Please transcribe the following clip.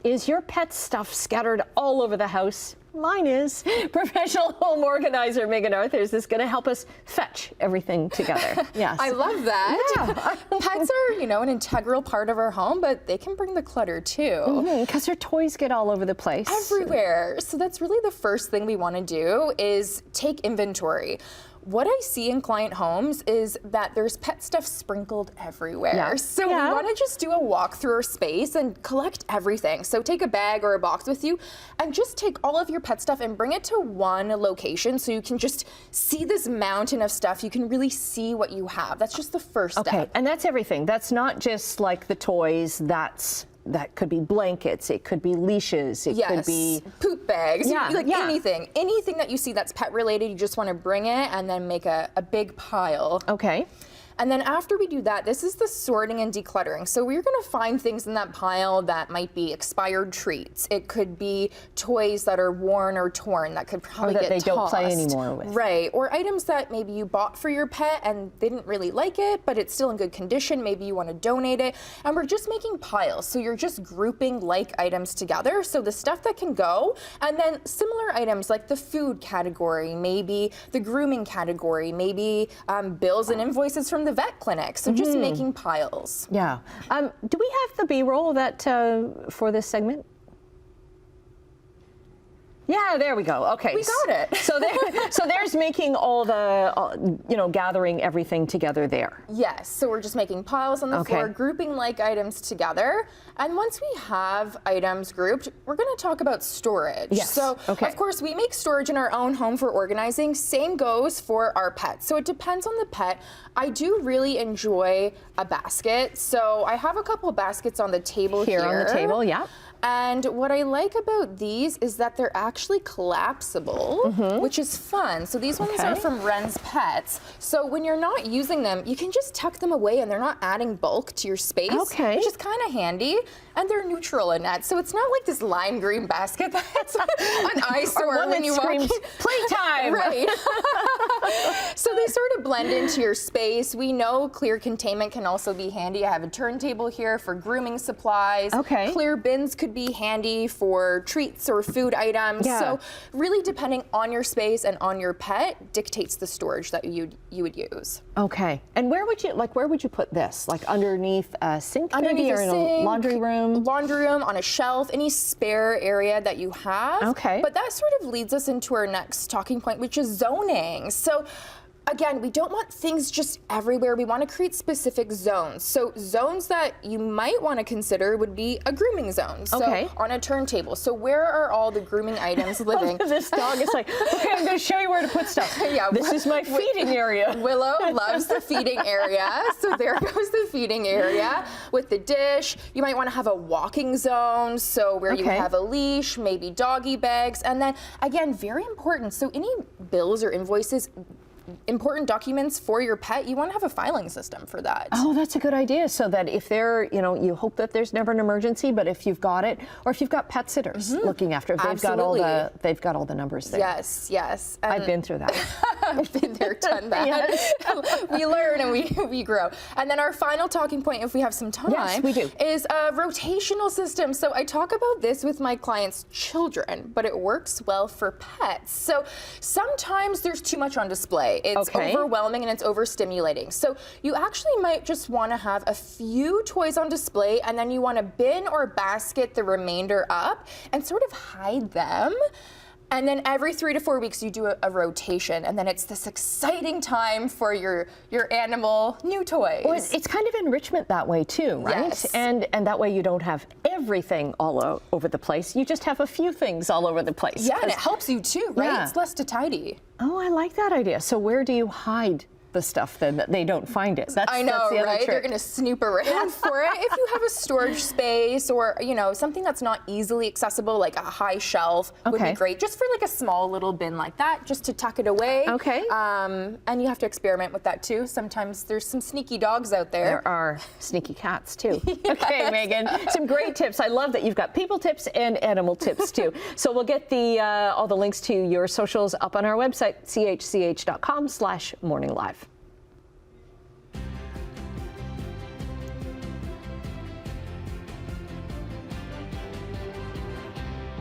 Is your pet stuff scattered all over the house? Mine is. Professional home organizer Megan Arthurs is going to help us fetch everything together. Yes. I love that. Yeah. Pets are, an integral part of our home, but they can bring the clutter too. Because their toys get all over the place. Everywhere. So that's really the first thing we want to do is take inventory. What I see in client homes is that there's pet stuff sprinkled everywhere. Yeah. So we want to just do a walk through our space and collect everything. So take a bag or a box with you and just take all of your pet stuff and bring it to one location so you can just see this mountain of stuff. You can really see what you have. That's just the first step. Okay, and that's everything. That's not just like the toys, that could be blankets, it could be leashes, it could be poop bags, anything. Anything that you see that's pet related, you just want to bring it and then make a big pile. Okay. And then after we do that, this is the sorting and decluttering. So we're going to find things in that pile that might be expired treats. It could be toys that are worn or torn that could probably get tossed. Or that they don't play anymore with. Right. Or items that maybe you bought for your pet and they didn't really like it, but it's still in good condition. Maybe you want to donate it. And we're just making piles. So you're just grouping like items together. So the stuff that can go, and then similar items like the food category, maybe the grooming category, maybe bills and invoices from the vet clinic. So just making piles. Yeah. Do we have the B-roll that for this segment? Yeah, there we go. Okay. We got it. So there's making all the, gathering everything together there. Yes. So we're just making piles on the floor, grouping like items together. And once we have items grouped, we're going to talk about storage. Yes. So, of course, we make storage in our own home for organizing. Same goes for our pets. So it depends on the pet. I do really enjoy a basket. So I have a couple of baskets on the table here. Here on the table, yeah. And what I like about these is that they're actually collapsible, which is fun. So these ones are from Wren's Pets. So when you're not using them, you can just tuck them away and they're not adding bulk to your space, which is kind of handy. And they're neutral in that. So it's not like this lime green basket that's an eyesore when you walk in. Playtime! Right. So they sort of blend into your space. We know clear containment can also be handy. I have a turntable here for grooming supplies. Clear bins could be handy for treats or food items. So really depending on your space and on your pet dictates the storage that you would use. Okay. And where would you put this? Like underneath a sink, underneath maybe, or in a laundry room? Laundry room, on a shelf, any spare area that you have. But that sort of leads us into our next talking point, which is zoning. So again, we don't want things just everywhere. We want to create specific zones. So zones that you might want to consider would be a grooming zone. So on a turntable. So where are all the grooming items living? This dog is like, okay, I'm going to show you where to put stuff. This is my feeding area. Willow loves the feeding area. So there goes the feeding area with the dish. You might want to have a walking zone. So where you have a leash, maybe doggy bags. And then again, very important. So any bills or invoices, important documents for your pet, you want to have a filing system for that. Oh, that's a good idea. So that if they're, you hope that there's never an emergency, but if you've got it, or if you've got pet sitters looking after it, they've got all the numbers there. Yes, yes. And I've been through that. I've been there, done that. We learn and we grow. And then our final talking point, if we have some time, we do, is a rotational system. So I talk about this with my clients' children, but it works well for pets. So sometimes there's too much on display. It's overwhelming and it's overstimulating. So you actually might just want to have a few toys on display and then you want to bin or basket the remainder up and sort of hide them. And then every 3 to 4 weeks you do a rotation, and then it's this exciting time for your animal new toys. Well, it's kind of enrichment that way too, right? Yes. And that way you don't have everything all over the place. You just have a few things all over the place. Yeah, and it helps you too, right? It's less to tidy. Oh, I like that idea. So where do you hide the stuff then that they don't find it? I know, that's right? They're going to snoop around for it. If you have a storage space or, something that's not easily accessible, like a high shelf would be great. Just for like a small little bin like that, just to tuck it away. And you have to experiment with that too. Sometimes there's some sneaky dogs out there. There are sneaky cats too. Okay, Megan, some great tips. I love that you've got people tips and animal tips too. So we'll get all the links to your socials up on our website, chch.com/morninglive.